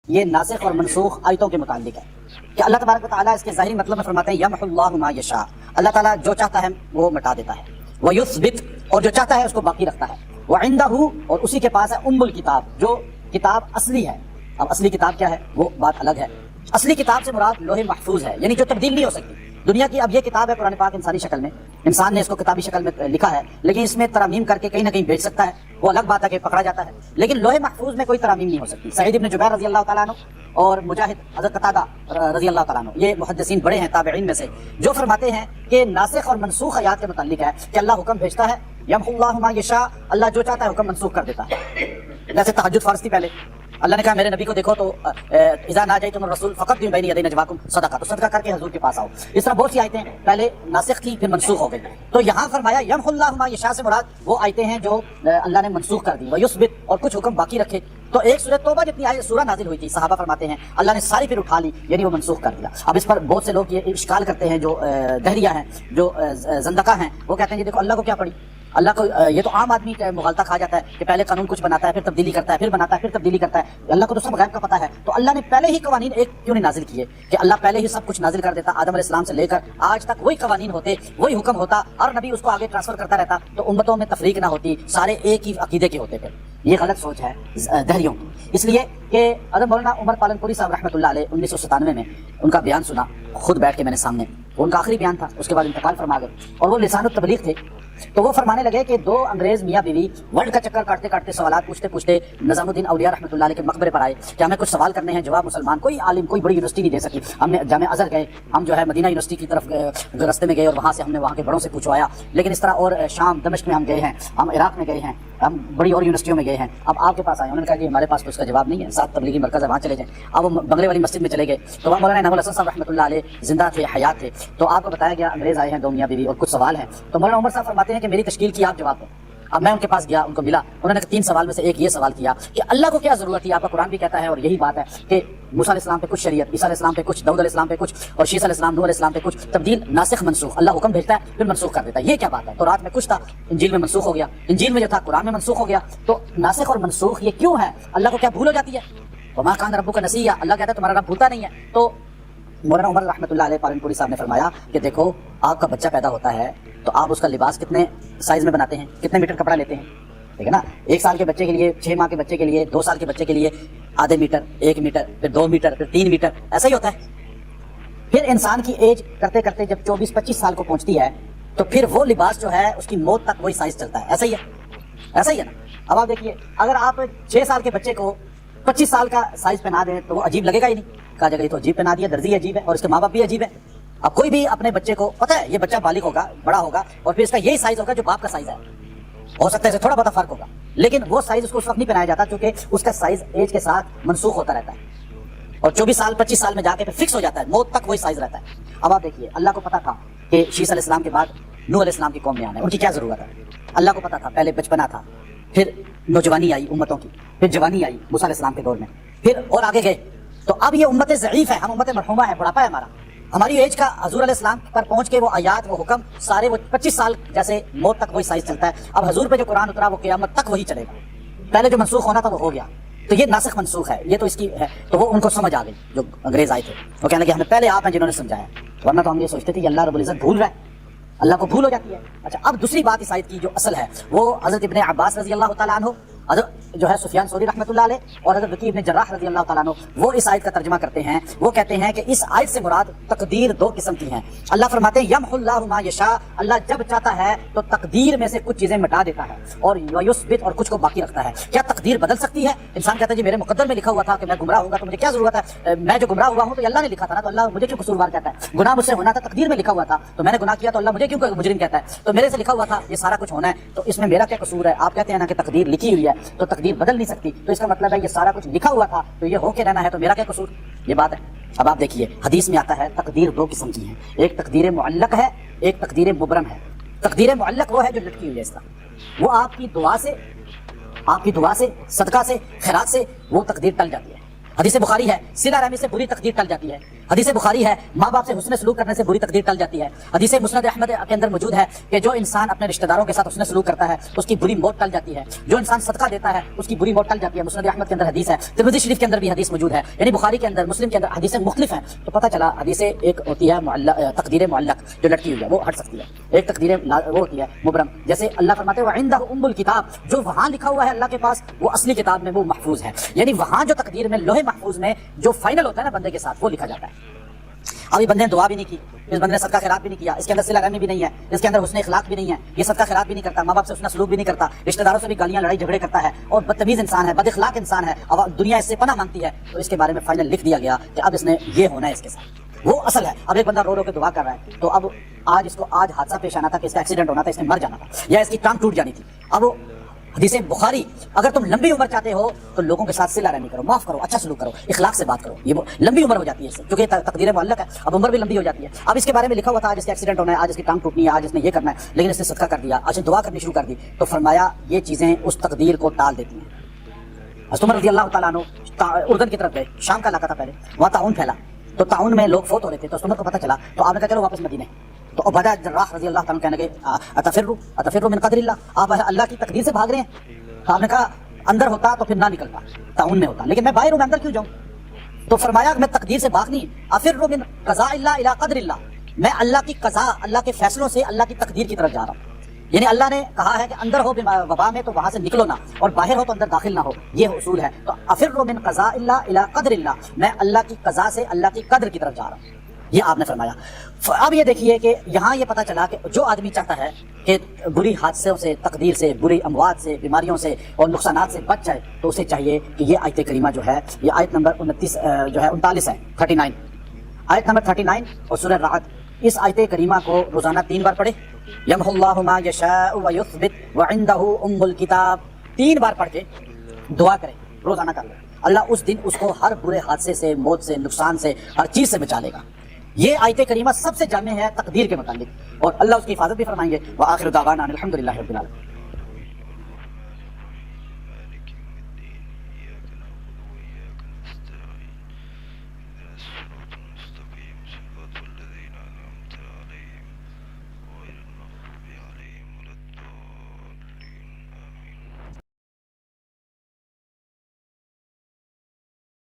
یہ ناسخ اور منسوخ آیتوں کے متعلق ہے کہ اللہ تبارک و تعالیٰ اس کے ظاہری مطلب میں فرماتے ہیں یمحو اللہ ما یشاء، اللہ تعالیٰ جو چاہتا ہے وہ مٹا دیتا ہے، ویثبت، اور جو چاہتا ہے اس کو باقی رکھتا ہے، وعندہ، اور اسی کے پاس ہے ام الکتاب، جو کتاب اصلی ہے۔ اب اصلی کتاب کیا ہے وہ بات الگ ہے، اصلی کتاب سے مراد لوح محفوظ ہے، یعنی جو تبدیل نہیں ہو سکتی دنیا کی۔ اب یہ کتاب ہے قرآن پاک انسانی شکل میں، انسان نے اس کو کتابی شکل میں لکھا ہے، لیکن اس میں ترامیم کر کے کہیں نہ کہیں بیچ سکتا ہے، وہ الگ بات ہے کہ پکڑا جاتا ہے، لیکن لوح محفوظ میں کوئی ترامیم نہیں ہو سکتی۔ سعید ابن جبیر رضی اللہ تعالیٰ عنہ اور مجاہد حضرت قتادہ رضی اللہ تعالیٰ عنہ، یہ محدثین بڑے ہیں تابعین میں سے، جو فرماتے ہیں کہ ناسخ اور منسوخ آیات کے متعلق ہے کہ اللہ حکم بھیجتا ہے، یمحو اللہ ما یشاء، اللہ جو چاہتا ہے حکم منسوخ کر دیتا ہے۔ جیسے تہجد فرض تھی پہلے، اللہ نے کہا میرے نبی کو دیکھو تو اذا ناجیتم الرسول فقدموا بین یدی نجواکم صدقہ، تو صدقہ کر کے حضور کے پاس آؤ۔ اس طرح بہت سی آیتیں پہلے ناسخ تھی پھر منسوخ ہو گئی، تو یہاں فرمایا یمحو اللہ ما یشاء سے مراد وہ آیتیں ہیں جو اللہ نے منسوخ کر دی، ویثبت، اور کچھ حکم باقی رکھے۔ تو ایک سورۃ توبہ جتنی آیت سورہ نازل ہوئی تھی، صحابہ فرماتے ہیں اللہ نے ساری پھر اٹھا لی، یعنی وہ منسوخ کر دیا۔ اب اس پر بہت سے لوگ یہ اشکال کرتے ہیں، جو دہریہ ہیں، جو زندقہ ہیں، وہ کہتے ہیں کہ دیکھو اللہ کو کیا پڑی، اللہ کو یہ تو عام آدمی کا مغالطہ کھا جاتا ہے کہ پہلے قانون کچھ بناتا ہے پھر تبدیلی کرتا ہے، پھر بناتا ہے پھر تبدیلی کرتا ہے، اللہ کو تو سب غیب کا پتہ ہے، تو اللہ نے پہلے ہی قوانین ایک کیوں نہیں نازل کیے کہ اللہ پہلے ہی سب کچھ نازل کر دیتا، آدم علیہ السلام سے لے کر آج تک وہی قوانین ہوتے، وہی حکم ہوتا، اور نبی اس کو آگے ٹرانسفر کرتا رہتا، تو امتوں میں تفریق نہ ہوتی، سارے ایک ہی عقیدے کے ہوتے پھر۔ یہ غلط سوچ ہے دہریوں کی، اس لیے کہ حضرت مولانا عمر پالن پوری صاحب رحمۃ اللہ علیہ 1997 میں ان کا بیان سنا، خود بیٹھ کے میں نے سامنے، وہ ان کا آخری بیان تھا، اس کے بعد انتقال فرما گئے، اور وہ لسان التبلیغ تھے۔ تو وہ فرمانے لگے کہ دو انگریز میاں بیوی ورلڈ کا چکر کاٹتے کاٹتے سوالات پوچھتے پوچھتے نظام الدین اولیاء رحمۃ اللہ علیہ کے مقبرے پر آئے کہ ہمیں کچھ سوال کرنے ہیں، جواب مسلمان کوئی عالم کوئی بڑی یونیورسٹی نہیں دے سکی، ہم نے جامع ازہر گئے، ہم جو ہے مدینہ یونیورسٹی کی طرف راستے میں گئے اور وہاں سے ہم نے وہاں کے بڑوں سے پوچھوایا، لیکن اس طرح اور شام دمشق میں ہم گئے ہیں، ہم عراق میں گئے ہیں، ہم بڑی اور یونیورسٹیوں میں گئے ہیں، اب آپ کے پاس آئے۔ انہوں نے کہا کہ ہمارے پاس تو اس کا جواب نہیں ہے، ساتھ تبلیغی مرکز ہے وہاں چلے جائیں۔ اب وہ بنگلے والی مسجد میں چلے گئے، تو وہاں مولانا انعام الحسن صاحب رحمۃ اللہ علیہ زندہ تھے، حیات تھے، تو آپ کو بتایا گیا انگریز آئے ہیں دو میاں بیوی اور کچھ سوال ہیں، تو مولانا عمر صاحب فرماتے ہیں کہ میری تشکیل کی آپ جواب دیں۔ اب میں ان کے پاس گیا، ان کو ملا، انہوں نے 3 سوال میں سے ایک یہ سوال کیا کہ اللہ کو کیا ضرورت تھی، آپ کا قرآن بھی کہتا ہے اور یہی بات ہے کہ موسیٰ علیہ السلام پہ کچھ شریعت، عیسیٰ علیہ السلام پہ کچھ، داؤد علیہ السلام پہ کچھ، اور شیس علیہ السلام، نوح علیہ السلام پہ کچھ، تبدیل ناسخ منسوخ، اللہ حکم بھیجتا ہے پھر منسوخ کر دیتا ہے، یہ کیا بات ہے؟ تو رات میں کچھ تھا انجیل میں منسوخ ہو گیا، انجیل میں جو تھا قرآن میں منسوخ ہو گیا، تو ناسخ اور منسوخ یہ کیوں ہے؟ اللہ کو کیا بھول ہو جاتی ہے؟ وما کان ربک نسیہ، اللہ کہتا ہے تمہارا رب بھولتا نہیں ہے۔ تو مولانا عمر رحمۃ اللہ علیہ پالن پوری صاحب نے فرمایا کہ دیکھو آپ کا بچہ پیدا ہوتا ہے تو آپ اس کا لباس کتنے سائز میں بناتے ہیں، کتنے میٹر کپڑا لیتے ہیں، ٹھیک ہے نا؟ 1 سال کے بچے کے لیے، 6 ماہ کے بچے کے لیے، 2 سال کے بچے کے لیے ½ میٹر، 1 میٹر، پھر 2 میٹر، پھر 3 میٹر، ایسا ہی ہوتا ہے۔ پھر انسان کی ایج کرتے کرتے جب 24-25 سال کو پہنچتی ہے تو پھر وہ لباس جو ہے اس کی موت تک وہی سائز چلتا ہے، ایسا ہی ہے، ایسا ہی ہے نا؟ اب آپ دیکھیے اگر آپ 6 سال کے بچے کو 25 سال کا سائز پہنا دیں تو وہ عجیب لگے گا ہی نہیں، کہا جائے گا یہ تو عجیب پہنا دیا، درزی عجیب ہے اور اس کے ماں باپ بھی عجیب ہے۔ اب کوئی بھی اپنے بچے کو پتہ ہے یہ بچہ بالغ ہوگا، بڑا ہوگا، اور پھر اس کا یہی سائز ہوگا جو باپ کا سائز ہے، ہو سکتا ہے اسے تھوڑا بہت فرق ہوگا، لیکن وہ سائز اس کو اس وقت نہیں پہنایا جاتا کیونکہ اس کا سائز ایج کے ساتھ منسوخ ہوتا رہتا ہے، اور 24 سال 25 سال میں جا کے پھر فکس ہو جاتا ہے، موت تک وہی سائز رہتا ہے۔ اب آپ دیکھیے اللہ کو پتا تھا کہ شیس علیہ السلام کے بعد نوح علیہ السلام کی قوم میں آنا ہے، ان کی کیا ضرورت ہے، اللہ کو پتا تھا، پہلے بچپنا تھا، پھر نوجوانی آئی امتوں کی، پھر جوانی آئی موسیٰ علیہ السلام کے دور میں، پھر اور آگے گئے، تو اب یہ امت ضعیف ہے، ہم امت مرحومہ ہے، بڑھاپا ہے ہمارا، ہماری ایج کا حضور علیہ السلام پر پہنچ کے وہ آیات وہ حکم سارے وہ 25 سال جیسے موت تک وہی سائز چلتا ہے، اب حضور پہ جو قرآن اترا وہ قیامت تک وہی چلے گا، پہلے جو منسوخ ہونا تھا وہ ہو گیا، تو یہ ناسخ منسوخ ہے، یہ تو اس کی ہے، تو وہ ان کو سمجھ آ گئی جو انگریز آئے تھے، وہ کہنے لگے ہمیں پہلے آپ ہیں جنہوں نے سمجھایا، ورنہ تو ہم یہ سوچتے تھے کہ اللہ رب العزت بھول رہا ہے، اللہ کو بھول ہو جاتی ہے۔ اچھا اب دوسری بات اس آیت کی جو اصل ہے وہ حضرت ابن عباس رضی اللہ تعالیٰ عنہ، حضرت جو ہے سفیان ثوری رحمۃ اللہ علیہ اور حضرت وکی ابن جراح رضی اللہ تعالیٰ عنہ، وہ اس آیت کا ترجمہ کرتے ہیں، وہ کہتے ہیں کہ اس آیت سے مراد تقدیر 2 قسم کی ہیں۔ اللہ فرماتے ہیں یمحو اللہ ما یشاء، اللہ جب چاہتا ہے تو تقدیر میں سے کچھ چیزیں مٹا دیتا ہے، اور ویثبت، اور کچھ کو باقی رکھتا ہے۔ کیا تقدیر بدل سکتی ہے؟ انسان کہتا ہے جی میرے مقدر میں لکھا ہوا تھا کہ میں گمراہ ہوں گا تو مجھے کیا ضرورت ہے، میں جو گمراہ ہوا ہوں تو اللہ نے لکھا تھا نا، تو اللہ مجھے کیوں قصوروار کہتا ہے، گناہ مجھ سے ہونا تھا، تقدیر میں لکھا ہوا تھا، تو میں نے گناہ کیا تو اللہ مجھے کیوں مجرم کہتا ہے، تو میرے سے لکھا ہوا تھا یہ سارا کچھ ہونا ہے، تو اس میں میرا کیا قصور ہے؟ آپ کہتے ہیں نا کہ تقدیر لکھی ہوئی ہے تو تقدیر بدل نہیں سکتی، تو اس کا مطلب ہے یہ سارا کچھ لکھا ہوا تھا تو یہ ہو کے رہنا ہے، تو میرا کیا قصور؟ یہ بات ہے۔ اب آپ دیکھیے حدیث میں آتا ہے تقدیر 2 قسم کی ہیں، ایک تقدیر معلق ہے، ایک تقدیر مبرم ہے۔ تقدیر معلق وہ ہے جو لٹکی ہوئی ہے، اس کا وہ آپ کی دعا سے، صدقہ سے، خیرات سے وہ تقدیر ٹل جاتی ہے۔ حدیث بخاری ہے صلہ رحمی سے بری تقدیر ٹل جاتی ہے. حدیث بخاری ہے ماں باپ سے حسن سلوک کرنے سے بری تقدیر ٹل جاتی ہے. حدیث مسند احمد کے اندر موجود ہے کہ جو انسان اپنے رشتہ داروں کے ساتھ حسن سلوک کرتا ہے اس کی بری موت ٹل جاتی ہے. جو انسان صدقہ دیتا ہے اس کی بری موت ٹل جاتی ہے. مسند احمد کے اندر حدیث ہے. ترمذی شریف کے اندر بھی حدیث موجود ہے. یعنی بخاری کے اندر مسلم کے اندر حدیثیں مختلف ہیں. تو پتہ چلا حدیثیں ایک ہوتی ہے تقدیر معلق جو لٹکی ہوئی ہے وہ ہٹ سکتی ہے. ایک تقدیر وہ ہوتی ہے مبرم، جیسے اللہ فرماتے ہیں وَعِندَهُ أُمُّ الْكِتَابِ، جو وہاں لکھا ہوا ہے اللہ کے پاس وہ اصلی کتاب میں وہ محفوظ ہے. یعنی وہاں جو تقدیر میں لوح محفوظ میں جو فائنل ہوتا ہے نا بندے کے ساتھ وہ لکھا جاتا ہے. ابھی بندے نے دعا بھی نہیں کی، اس بندے نے صدقہ خیرات بھی نہیں کیا، اس کے اندر صلہ رحمی بھی نہیں ہے، اس کے اندر حسن اخلاق بھی نہیں ہے، یہ صدقہ خیرات بھی نہیں کرتا، ماں باپ سے حسن سلوک بھی نہیں کرتا، رشتہ داروں سے بھی گالیاں لڑائی جھگڑے کرتا ہے اور بدتمیز انسان ہے، بد اخلاق انسان ہے، اب دنیا اس سے پناہ مانگتی ہے. تو اس کے بارے میں فائنل لکھ دیا گیا کہ اب اس نے یہ ہونا ہے اس کے ساتھ. وہ اصل ہے. اب ایک بندہ رو رو کے دعا کر رہا ہے تو اب آج اس کو آج حادثہ پیش آنا تھا کہ اس کا ایکسیڈنٹ ہونا تھا، اس نے مر جانا تھا یا اس کی ٹانگ ٹوٹ جانی تھی. اب حدیث بخاری اگر تم لمبی عمر چاہتے ہو تو لوگوں کے ساتھ صلہ رحمی کرو، معاف کرو، اچھا سلوک کرو، اخلاق سے بات کرو. یہ لمبی عمر ہو جاتی ہے اس سے، کیونکہ تقدیر معلق ہے. اب عمر بھی لمبی ہو جاتی ہے. اب اس کے بارے میں لکھا ہوا تھا آج اس کا ایکسیڈنٹ ہونا ہے، آج اس کی ٹانگ ٹوٹنی ہے، آج اس نے یہ کرنا ہے، لیکن اس نے صدقہ کر دیا، آج دعا کرنی شروع کر دی. تو فرمایا یہ چیزیں اس تقدیر کو ٹال دیتی ہیں. حضرت عمر رضی اللہ تعالیٰ عنہ اردن کی طرف گئے، شام کا علاقہ تھا پہلے، وہاں طاعون پھیلا تو طاعون میں لوگ فوت ہو رہے تھے. تو عمر کو پتہ چلا تو آپ نے کہا چلو واپس مدینے. تو عبادہ جراح رضی اللہ تعالیٰ کہنے لگے اتفروا من قدر اللہ، آپ اللہ کی تقدیر سے بھاگ رہے ہیں. آپ نے کہا اندر ہوتا تو پھر نہ نکلتا، طاعون میں ہوتا، لیکن میں باہر ہوں، میں اندر کیوں جاؤں؟ تو فرمایا میں تقدیر سے بھاگ نہیں، افروا من قضاء اللہ الی قدر اللہ، میں اللہ کی قضاء، اللہ کے فیصلوں سے اللہ کی تقدیر کی طرف جا رہا ہوں. یعنی اللہ نے کہا ہے کہ اندر ہو وبا میں تو وہاں سے نکلو نہ، اور باہر ہو تو اندر داخل نہ ہو، یہ اصول ہے. تو افروا من قضاء اللہ الی قدر اللہ، میں اللہ کی قضاء سے اللہ کی قدر کی طرف جا رہا ہوں، یہ آپ نے فرمایا. اب یہ دیکھیے کہ یہاں یہ پتہ چلا کہ جو آدمی چاہتا ہے کہ بری حادثوں سے، تقدیر سے، بری اموات سے، بیماریوں سے اور نقصانات سے بچ جائے تو اسے چاہیے کہ یہ آیت کریمہ جو ہے، یہ آیت نمبر 39 ہے، 39 آیت نمبر 39 اور سورہ رعد، اس آیت کریمہ کو روزانہ 3 بار پڑھے. یمحو اللہ ما یشاء ویثبت وعندہ ام الکتاب، 3 بار پڑھ کے دعا کرے روزانہ کر لے. اللہ اس دن اس کو ہر برے حادثے سے، موت سے، نقصان سے، ہر چیز سے بچا لے گا. یہ آیت کریمہ سب سے جامع ہے تقدیر کے متعلق، اور اللہ اس کی حفاظت بھی فرمائیں گے. وآخر دعوانا الحمدللہ رب العالمین.